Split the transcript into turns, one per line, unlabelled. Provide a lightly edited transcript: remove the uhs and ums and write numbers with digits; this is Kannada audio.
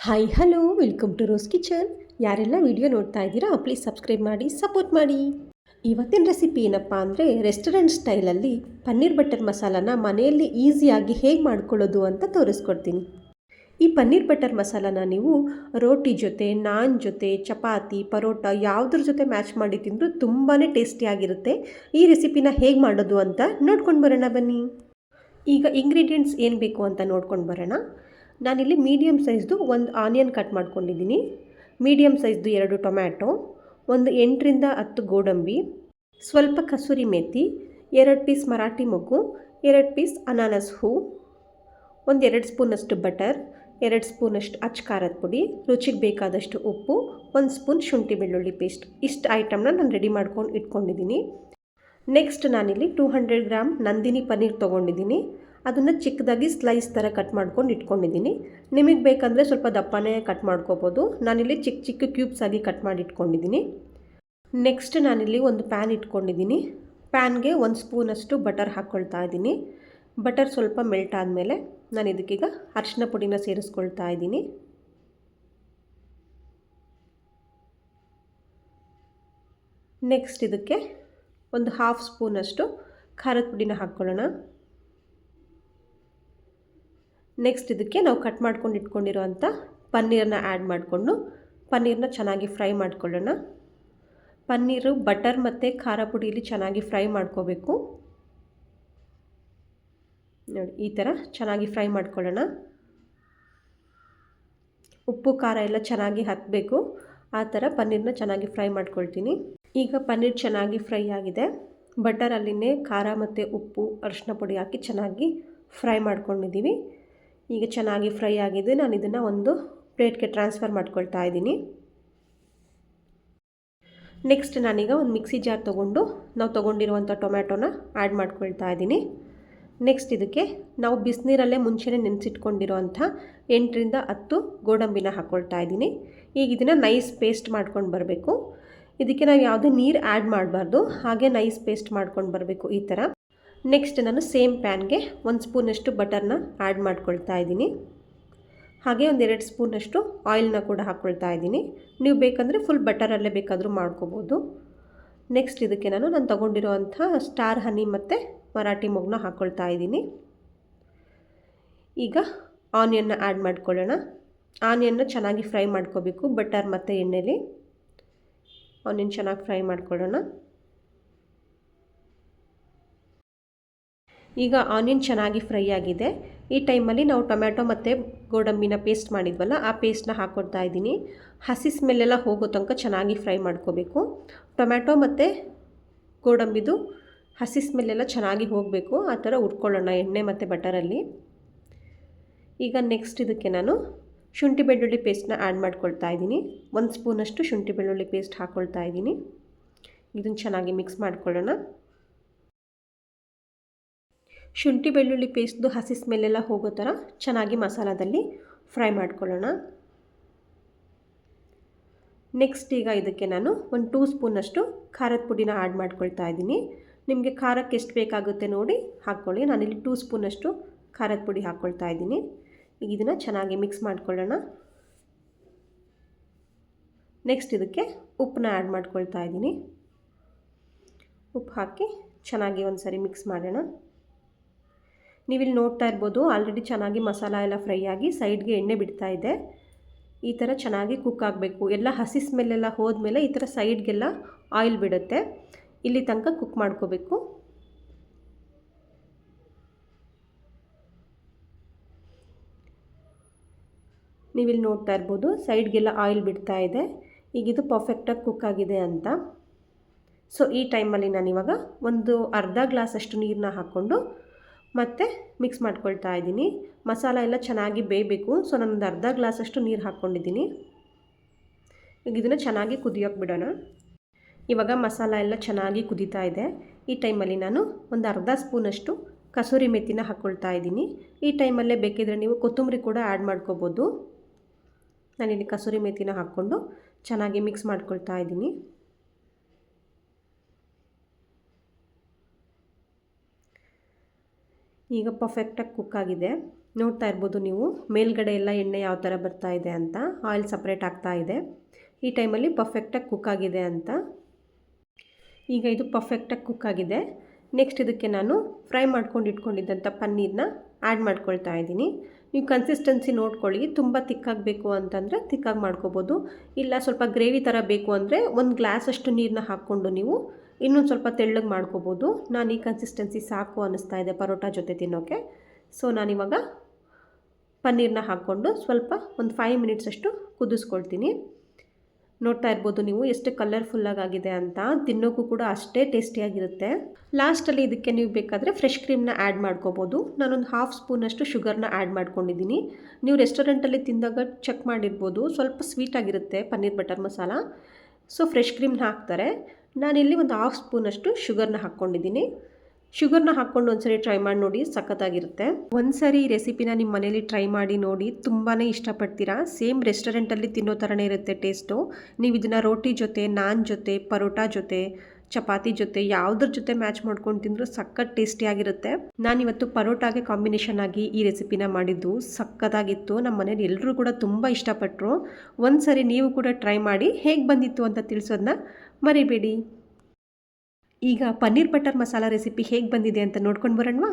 Hi hello welcome to Rose Kitchen. ಯಾರೆಲ್ಲ ವಿಡಿಯೋ ನೋಡ್ತಾ ಇದ್ದೀರಾ ಪ್ಲೀಸ್ ಸಬ್ಸ್ಕ್ರೈಬ್ ಮಾಡಿ ಸಪೋರ್ಟ್ ಮಾಡಿ. ಇವತ್ತಿನ ರೆಸಿಪಿ ಏನಪ್ಪ ಅಂದರೆ ರೆಸ್ಟೋರೆಂಟ್ ಸ್ಟೈಲಲ್ಲಿ ಪನ್ನೀರ್ ಬಟರ್ ಮಸಾಲಾನ ಮನೆಯಲ್ಲಿ ಈಸಿಯಾಗಿ ಹೇಗೆ ಮಾಡ್ಕೊಳ್ಳೋದು ಅಂತ ತೋರಿಸ್ಕೊಡ್ತೀನಿ. ಈ ಪನ್ನೀರ್ ಬಟರ್ ಮಸಾಲಾನ ನೀವು ರೋಟಿ ಜೊತೆ, ನಾನ್ ಜೊತೆ, ಚಪಾತಿ, ಪರೋಟ ಯಾವುದ್ರ ಜೊತೆ ಮ್ಯಾಚ್ ಮಾಡಿ ತಿಂದರೂ ತುಂಬಾ ಟೇಸ್ಟಿಯಾಗಿರುತ್ತೆ. ಈ ರೆಸಿಪಿನ ಹೇಗೆ ಮಾಡೋದು ಅಂತ ನೋಡ್ಕೊಂಡು ಬರೋಣ ಬನ್ನಿ. ಈಗ ಇಂಗ್ರೀಡಿಯೆಂಟ್ಸ್ ಏನು ಬೇಕು ಅಂತ ನೋಡ್ಕೊಂಡು ಬರೋಣ. ನಾನಿಲ್ಲಿ ಮೀಡಿಯಮ್ ಸೈಜ್ದು ಒಂದು ಆನಿಯನ್ ಕಟ್ ಮಾಡ್ಕೊಂಡಿದ್ದೀನಿ, ಮೀಡಿಯಮ್ ಸೈಜ್ದು 2 ಟೊಮ್ಯಾಟೊ, ಒಂದು 8ರಿಂದ 10 ಗೋಡಂಬಿ, ಸ್ವಲ್ಪ ಕಸೂರಿ ಮೇಥಿ, 2 ಪೀಸ್ ಮರಾಠಿ ಮೊಗ್ಗು, 2 ಪೀಸ್ ಅನಾನಸ್ ಹೂ, ಒಂದು 2 ಸ್ಪೂನಷ್ಟು ಬಟರ್, 2 ಸ್ಪೂನಷ್ಟು ಅಚ್ಚ ಖಾರದ ಪುಡಿ, ರುಚಿಗೆ ಬೇಕಾದಷ್ಟು ಉಪ್ಪು, 1 ಸ್ಪೂನ್ ಶುಂಠಿ ಬೆಳ್ಳುಳ್ಳಿ ಪೇಸ್ಟ್. ಇಷ್ಟು ಐಟಮ್ನ ನಾನು ರೆಡಿ ಮಾಡ್ಕೊಂಡು ಇಟ್ಕೊಂಡಿದ್ದೀನಿ. ನೆಕ್ಸ್ಟ್ ನಾನಿಲ್ಲಿ 200 ಗ್ರಾಮ್ ನಂದಿನಿ ಪನ್ನೀರ್ ತೊಗೊಂಡಿದ್ದೀನಿ. ಅದನ್ನು ಚಿಕ್ಕದಾಗಿ ಸ್ಲೈಸ್ ಥರ ಕಟ್ ಮಾಡ್ಕೊಂಡು ಇಟ್ಕೊಂಡಿದ್ದೀನಿ. ನಿಮಗೆ ಬೇಕಂದರೆ ಸ್ವಲ್ಪ ದಪ್ಪನೇ ಕಟ್ ಮಾಡ್ಕೋಬೋದು. ನಾನಿಲ್ಲಿ ಚಿಕ್ಕ ಚಿಕ್ಕ ಕ್ಯೂಬ್ಸ್ ಆಗಿ ಕಟ್ ಮಾಡಿ ಇಟ್ಕೊಂಡಿದ್ದೀನಿ. ನೆಕ್ಸ್ಟ್ ನಾನಿಲ್ಲಿ ಒಂದು ಪ್ಯಾನ್ ಇಟ್ಕೊಂಡಿದ್ದೀನಿ. ಪ್ಯಾನ್ಗೆ 1 ಸ್ಪೂನಷ್ಟು ಬಟರ್ ಹಾಕ್ಕೊಳ್ತಾ ಇದ್ದೀನಿ. ಬಟರ್ ಸ್ವಲ್ಪ ಮೆಲ್ಟ್ ಆದಮೇಲೆ ನಾನು ಇದಕ್ಕೀಗ ಅರಿಶಿನ ಪುಡಿನ ಸೇರಿಸ್ಕೊಳ್ತಾ ಇದ್ದೀನಿ. ನೆಕ್ಸ್ಟ್ ಇದಕ್ಕೆ ಒಂದು 1/2 ಸ್ಪೂನಷ್ಟು ಖಾರದ ಪುಡಿನ ಹಾಕ್ಕೊಳ್ಳೋಣ. ನೆಕ್ಸ್ಟ್ ಇದಕ್ಕೆ ನಾವು ಕಟ್ ಮಾಡ್ಕೊಂಡು ಇಟ್ಕೊಂಡಿರೋವಂಥ ಪನ್ನೀರನ್ನ ಆ್ಯಡ್ ಮಾಡಿಕೊಂಡು ಪನ್ನೀರನ್ನ ಚೆನ್ನಾಗಿ ಫ್ರೈ ಮಾಡ್ಕೊಳ್ಳೋಣ. ಪನ್ನೀರು ಬಟರ್ ಮತ್ತು ಖಾರ ಪುಡಿಯಲ್ಲಿ ಚೆನ್ನಾಗಿ ಫ್ರೈ ಮಾಡ್ಕೋಬೇಕು. ನೋಡಿ ಈ ಥರ ಚೆನ್ನಾಗಿ ಫ್ರೈ ಮಾಡ್ಕೊಳ್ಳೋಣ. ಉಪ್ಪು ಖಾರ ಎಲ್ಲ ಚೆನ್ನಾಗಿ ಹತ್ತಬೇಕು, ಆ ಥರ ಪನ್ನೀರನ್ನ ಚೆನ್ನಾಗಿ ಫ್ರೈ ಮಾಡ್ಕೊಳ್ತೀನಿ. ಈಗ ಪನ್ನೀರ್ ಚೆನ್ನಾಗಿ ಫ್ರೈ ಆಗಿದೆ. ಬಟರಲ್ಲಿನೇ ಖಾರ ಮತ್ತು ಉಪ್ಪು ಅರಿಶಿನ ಪುಡಿ ಹಾಕಿ ಚೆನ್ನಾಗಿ ಫ್ರೈ ಮಾಡ್ಕೊಂಡಿದ್ದೀವಿ. ಈಗ ಚೆನ್ನಾಗಿ ಫ್ರೈ ಆಗಿದೆ. ನಾನು ಇದನ್ನು ಒಂದು ಪ್ಲೇಟ್ಗೆ ಟ್ರಾನ್ಸ್ಫರ್ ಮಾಡ್ಕೊಳ್ತಾ ಇದ್ದೀನಿ. ನೆಕ್ಸ್ಟ್ ನಾನೀಗ ಒಂದು ಮಿಕ್ಸಿ ಜಾರ್ ತೊಗೊಂಡು ನಾವು ತೊಗೊಂಡಿರುವಂಥ ಟೊಮ್ಯಾಟೋನ ಆ್ಯಡ್ ಮಾಡ್ಕೊಳ್ತಾ ಇದ್ದೀನಿ. ನೆಕ್ಸ್ಟ್ ಇದಕ್ಕೆ ನಾವು ಬಿಸಿನೀರಲ್ಲೇ ಮುಂಚೆನೇ ನೆನೆಸಿಟ್ಕೊಂಡಿರೋವಂಥ 8ರಿಂದ 10 ಗೋಡಂಬಿನ ಹಾಕ್ಕೊಳ್ತಾ ಇದ್ದೀನಿ. ಈಗ ಇದನ್ನು ನೈಸ್ ಪೇಸ್ಟ್ ಮಾಡ್ಕೊಂಡು ಬರಬೇಕು. ಇದಕ್ಕೆ ನಾವು ಯಾವುದೇ ನೀರು ಆ್ಯಡ್ ಮಾಡಬಾರ್ದು, ಹಾಗೆ ನೈಸ್ ಪೇಸ್ಟ್ ಮಾಡ್ಕೊಂಡು ಬರಬೇಕು ಈ ಥರ. ನೆಕ್ಸ್ಟ್ ನಾನು ಸೇಮ್ ಪ್ಯಾನ್ಗೆ 1 ಸ್ಪೂನಷ್ಟು ಬಟರ್ನ ಆ್ಯಡ್ ಮಾಡ್ಕೊಳ್ತಾ ಇದ್ದೀನಿ. ಹಾಗೆ ಒಂದು 2 ಸ್ಪೂನಷ್ಟು ಆಯಿಲ್ನ ಕೂಡ ಹಾಕ್ಕೊಳ್ತಾ ಇದ್ದೀನಿ. ನೀವು ಬೇಕಂದರೆ ಫುಲ್ ಬಟರಲ್ಲೇ ಬೇಕಾದರೂ ಮಾಡ್ಕೋಬೋದು. ನೆಕ್ಸ್ಟ್ ಇದಕ್ಕೆ ನಾನು ತೊಗೊಂಡಿರೋವಂಥ ಸ್ಟಾರ್ ಹನಿ ಮತ್ತು ಮರಾಠಿ ಮೊಗ್ಗನ್ನ ಹಾಕ್ಕೊಳ್ತಾ ಇದ್ದೀನಿ. ಈಗ ಆನಿಯನ್ನ ಆ್ಯಡ್ ಮಾಡ್ಕೊಳ್ಳೋಣ. ಆನಿಯನ್ನ ಚೆನ್ನಾಗಿ ಫ್ರೈ ಮಾಡ್ಕೋಬೇಕು ಬಟರ್ ಮತ್ತು ಎಣ್ಣೆಲಿ. ಆನಿಯನ್ ಚೆನ್ನಾಗಿ ಫ್ರೈ ಮಾಡ್ಕೊಳ್ಳೋಣ. ಈಗ ಆನಿಯನ್ ಚೆನ್ನಾಗಿ ಫ್ರೈ ಆಗಿದೆ. ಈ ಟೈಮಲ್ಲಿ ನಾವು ಟೊಮ್ಯಾಟೊ ಮತ್ತು ಗೋಡಂಬಿನ ಪೇಸ್ಟ್ ಮಾಡಿದ್ವಲ್ಲ, ಆ ಪೇಸ್ಟ್ನ ಹಾಕ್ಕೊಳ್ತಾ ಇದ್ದೀನಿ. ಹಸಿ ಸ್ಮೆಲ್ಲೆಲ್ಲ ಹೋಗೋ ತನಕ ಚೆನ್ನಾಗಿ ಫ್ರೈ ಮಾಡ್ಕೋಬೇಕು. ಟೊಮ್ಯಾಟೊ ಮತ್ತು ಗೋಡಂಬಿದು ಹಸಿ ಸ್ಮೆಲ್ಲೆಲ್ಲ ಚೆನ್ನಾಗಿ ಹೋಗಬೇಕು, ಆ ಥರ ಹುರ್ಕೊಳ್ಳೋಣ ಎಣ್ಣೆ ಮತ್ತು ಬಟರಲ್ಲಿ. ಈಗ ನೆಕ್ಸ್ಟ್ ಇದಕ್ಕೆ ನಾನು ಶುಂಠಿ ಬೆಳ್ಳುಳ್ಳಿ ಪೇಸ್ಟ್ನ ಆ್ಯಡ್ ಮಾಡ್ಕೊಳ್ತಾ ಇದ್ದೀನಿ. 1 ಸ್ಪೂನಷ್ಟು ಶುಂಠಿ ಬೆಳ್ಳುಳ್ಳಿ ಪೇಸ್ಟ್ ಹಾಕ್ಕೊಳ್ತಾ ಇದ್ದೀನಿ. ಇದನ್ನು ಚೆನ್ನಾಗಿ ಮಿಕ್ಸ್ ಮಾಡ್ಕೊಳ್ಳೋಣ. ಶುಂಠಿ ಬೆಳ್ಳುಳ್ಳಿ ಪೇಸ್ಟ್ದು ಹಸಿ ಸ್ಮೆಲ್ಲೆಲ್ಲ ಹೋಗೋ ಥರ ಚೆನ್ನಾಗಿ ಮಸಾಲದಲ್ಲಿ ಫ್ರೈ ಮಾಡ್ಕೊಳ್ಳೋಣ. ನೆಕ್ಸ್ಟ್ ಈಗ ಇದಕ್ಕೆ ನಾನು ಒಂದು 2 ಸ್ಪೂನಷ್ಟು ಖಾರದ ಪುಡಿನ ಆ್ಯಡ್ ಮಾಡ್ಕೊಳ್ತಾ ಇದ್ದೀನಿ. ನಿಮಗೆ ಖಾರಕ್ಕೆ ಎಷ್ಟು ಬೇಕಾಗುತ್ತೆ ನೋಡಿ ಹಾಕ್ಕೊಳ್ಳಿ. ನಾನಿಲ್ಲಿ 2 ಸ್ಪೂನಷ್ಟು ಖಾರದ ಪುಡಿ ಹಾಕ್ಕೊಳ್ತಾ ಇದ್ದೀನಿ. ಈಗ ಇದನ್ನು ಚೆನ್ನಾಗಿ ಮಿಕ್ಸ್ ಮಾಡ್ಕೊಳ್ಳೋಣ. ನೆಕ್ಸ್ಟ್ ಇದಕ್ಕೆ ಉಪ್ಪನ್ನ ಆ್ಯಡ್ ಮಾಡ್ಕೊಳ್ತಾ ಇದ್ದೀನಿ. ಉಪ್ಪು ಹಾಕಿ ಚೆನ್ನಾಗಿ ಒಂದು ಸರಿ ಮಿಕ್ಸ್ ಮಾಡೋಣ. ನೀವಿಲ್ಲಿ ನೋಡ್ತಾ ಇರ್ಬೋದು, ಆಲ್ರೆಡಿ ಚೆನ್ನಾಗಿ ಮಸಾಲ ಎಲ್ಲ ಫ್ರೈ ಆಗಿ ಸೈಡ್ಗೆ ಎಣ್ಣೆ ಬಿಡ್ತಾ ಇದೆ. ಈ ಥರ ಚೆನ್ನಾಗಿ ಕುಕ್ ಆಗಬೇಕು. ಎಲ್ಲ ಹಸಿ ಸ್ಮೆಲ್ಲೆಲ್ಲ ಹೋದ್ಮೇಲೆ ಈ ಥರ ಸೈಡ್ಗೆಲ್ಲ ಆಯಿಲ್ ಬಿಡುತ್ತೆ. ಇಲ್ಲಿ ತನಕ ಕುಕ್ ಮಾಡ್ಕೋಬೇಕು. ನೀವಿಲ್ಲಿ ನೋಡ್ತಾ ಇರ್ಬೋದು ಸೈಡ್ಗೆಲ್ಲ ಆಯಿಲ್ ಬಿಡ್ತಾ ಇದೆ. ಈಗ ಇದು ಪರ್ಫೆಕ್ಟಾಗಿ ಕುಕ್ ಆಗಿದೆ ಅಂತ. ಸೊ ಈ ಟೈಮಲ್ಲಿ ನಾನಿವಾಗ ಒಂದು ಅರ್ಧ ಗ್ಲಾಸಷ್ಟು ನೀರನ್ನ ಹಾಕ್ಕೊಂಡು ಮತ್ತು ಮಿಕ್ಸ್ ಮಾಡ್ಕೊಳ್ತಾ ಇದ್ದೀನಿ. ಮಸಾಲ ಎಲ್ಲ ಚೆನ್ನಾಗಿ ಬೇಯಬೇಕು. ಸೊ ನಾನೊಂದು ಅರ್ಧ ಗ್ಲಾಸಷ್ಟು ನೀರು ಹಾಕ್ಕೊಂಡಿದ್ದೀನಿ. ಈಗ ಇದನ್ನು ಚೆನ್ನಾಗಿ ಕುದಿಯೋಕೆ ಬಿಡೋಣ. ಇವಾಗ ಮಸಾಲ ಎಲ್ಲ ಚೆನ್ನಾಗಿ ಕುದೀತಾ ಇದೆ. ಈ ಟೈಮಲ್ಲಿ ನಾನು ಒಂದು ಅರ್ಧ ಸ್ಪೂನಷ್ಟು ಕಸೂರಿ ಮೆಥಿನ ಹಾಕ್ಕೊಳ್ತಾ ಇದ್ದೀನಿ. ಈ ಟೈಮಲ್ಲೇ ಬೇಕಿದ್ರೆ ನೀವು ಕೊತ್ತಂಬರಿ ಕೂಡ ಆ್ಯಡ್ ಮಾಡ್ಕೋಬೋದು. ನಾನಿಲ್ಲಿ ಕಸೂರಿ ಮೆಥಿನ ಹಾಕ್ಕೊಂಡು ಚೆನ್ನಾಗಿ ಮಿಕ್ಸ್ ಮಾಡ್ಕೊಳ್ತಾ ಇದ್ದೀನಿ. ಈಗ ಪರ್ಫೆಕ್ಟಾಗಿ ಕುಕ್ ಆಗಿದೆ. ನೋಡ್ತಾ ಇರ್ಬೋದು ನೀವು ಮೇಲ್ಗಡೆ ಎಲ್ಲ ಎಣ್ಣೆ ಯಾವ ಥರ ಬರ್ತಾ ಇದೆ ಅಂತ, ಆಯಿಲ್ ಸಪ್ರೇಟ್ ಆಗ್ತಾ ಇದೆ. ಈ ಟೈಮಲ್ಲಿ ಪರ್ಫೆಕ್ಟಾಗಿ ಕುಕ್ ಆಗಿದೆ ಅಂತ. ಈಗ ಇದು ಪರ್ಫೆಕ್ಟಾಗಿ ಕುಕ್ ಆಗಿದೆ. ನೆಕ್ಸ್ಟ್ ಇದಕ್ಕೆ ನಾನು ಫ್ರೈ ಮಾಡ್ಕೊಂಡು ಇಟ್ಕೊಂಡಿದ್ದಂಥ ಪನ್ನೀರನ್ನ ಆ್ಯಡ್ ಮಾಡ್ಕೊಳ್ತಾ ಇದ್ದೀನಿ. ನೀವು ಕನ್ಸಿಸ್ಟೆನ್ಸಿ ನೋಡ್ಕೊಳ್ಳಿ, ತುಂಬ ತಿಕ್ಕಾಗಬೇಕು ಅಂತಂದರೆ ತಿಕ್ಕಾಗಿ ಮಾಡ್ಕೋಬೋದು, ಇಲ್ಲ ಸ್ವಲ್ಪ ಗ್ರೇವಿ ಥರ ಬೇಕು ಅಂದರೆ ಒಂದು ಗ್ಲಾಸಷ್ಟು ನೀರನ್ನ ಹಾಕ್ಕೊಂಡು ನೀವು ಇನ್ನೊಂದು ಸ್ವಲ್ಪ ತೆಳ್ಳಗೆ ಮಾಡ್ಕೋಬೋದು. ನಾನು ಈ ಕನ್ಸಿಸ್ಟೆನ್ಸಿ ಸಾಕು ಅನ್ನಿಸ್ತಾ ಇದೆ ಪರೋಟ ಜೊತೆ ತಿನ್ನೋಕ್ಕೆ. ಸೊ ನಾನಿವಾಗ ಪನ್ನೀರನ್ನ ಹಾಕ್ಕೊಂಡು ಸ್ವಲ್ಪ ಒಂದು 5 ಮಿನಿಟ್ಸಷ್ಟು ಕುದಿಸ್ಕೊಳ್ತೀನಿ. ನೋಡ್ತಾ ಇರ್ಬೋದು ನೀವು ಎಷ್ಟು ಕಲರ್ಫುಲ್ಲಾಗಿದೆ ಅಂತ, ತಿನ್ನೋಕ್ಕೂ ಕೂಡ ಅಷ್ಟೇ ಟೇಸ್ಟಿಯಾಗಿರುತ್ತೆ. ಲಾಸ್ಟಲ್ಲಿ ಇದಕ್ಕೆ ನೀವು ಬೇಕಾದರೆ ಫ್ರೆಶ್ ಕ್ರೀಮ್ನ ಆ್ಯಡ್ ಮಾಡ್ಕೋಬೋದು. ನಾನೊಂದು 1/2 ಸ್ಪೂನಷ್ಟು ಶುಗರ್ನ ಆ್ಯಡ್ ಮಾಡ್ಕೊಂಡಿದ್ದೀನಿ. ನೀವು ರೆಸ್ಟೋರೆಂಟಲ್ಲಿ ತಿಂದಾಗ ಚೆಕ್ ಮಾಡಿರ್ಬೋದು, ಸ್ವಲ್ಪ ಸ್ವೀಟಾಗಿರುತ್ತೆ paneer butter masala. So fresh ಕ್ರೀಮ್ನ ಹಾಕ್ತಾರೆ. ನಾನಿಲ್ಲಿ ಒಂದು 1/2 ಸ್ಪೂನಷ್ಟು ಶುಗರ್ನ ಹಾಕ್ಕೊಂಡಿದ್ದೀನಿ. ಶುಗರ್ನ ಹಾಕ್ಕೊಂಡು ಒಂದ್ಸರಿ ಟ್ರೈ ಮಾಡಿ ನೋಡಿ, ಸಖತ್ತಾಗಿರುತ್ತೆ. ಒಂದ್ಸರಿ ಈ ರೆಸಿಪಿನ ನಿಮ್ಮ ಮನೇಲಿ ಟ್ರೈ ಮಾಡಿ ನೋಡಿ, ತುಂಬಾ ಇಷ್ಟಪಡ್ತೀರಾ. ಸೇಮ್ ರೆಸ್ಟೋರೆಂಟಲ್ಲಿ ತಿನ್ನೋ ಥರನೇ ಇರುತ್ತೆ ಟೇಸ್ಟು. ನೀವು ಇದನ್ನು ರೋಟಿ ಜೊತೆ, ನಾನ್ ಜೊತೆ, ಪರೋಟ ಜೊತೆ, ಚಪಾತಿ ಜೊತೆ ಯಾವುದ್ರ ಜೊತೆ ಮ್ಯಾಚ್ ಮಾಡ್ಕೊಂಡು ತಿಂದರೂ ಸಖತ್ ಟೇಸ್ಟಿಯಾಗಿರುತ್ತೆ. ನಾನಿವತ್ತು ಪರೋಟಾಗೆ ಕಾಂಬಿನೇಷನ್ ಆಗಿ ಈ ರೆಸಿಪಿನ ಮಾಡಿದ್ದು, ಸಖತ್ತಾಗಿತ್ತು. ನಮ್ಮ ಮನೇಲಿ ಎಲ್ಲರೂ ಕೂಡ ತುಂಬ ಇಷ್ಟಪಟ್ಟರು. ಒಂದ್ಸರಿ ನೀವು ಕೂಡ ಟ್ರೈ ಮಾಡಿ ಹೇಗೆ ಬಂದಿತ್ತು ಅಂತ ತಿಳಿಸೋದನ್ನ ಮರಿಬೇಡಿ. ಈಗ ಪನ್ನೀರ್ ಬಟರ್ ಮಸಾಲ ರೆಸಿಪಿ ಹೇಗೆ ಬಂದಿದೆ ಅಂತ ನೋಡ್ಕೊಂಡು ಬರೋಣವಾ?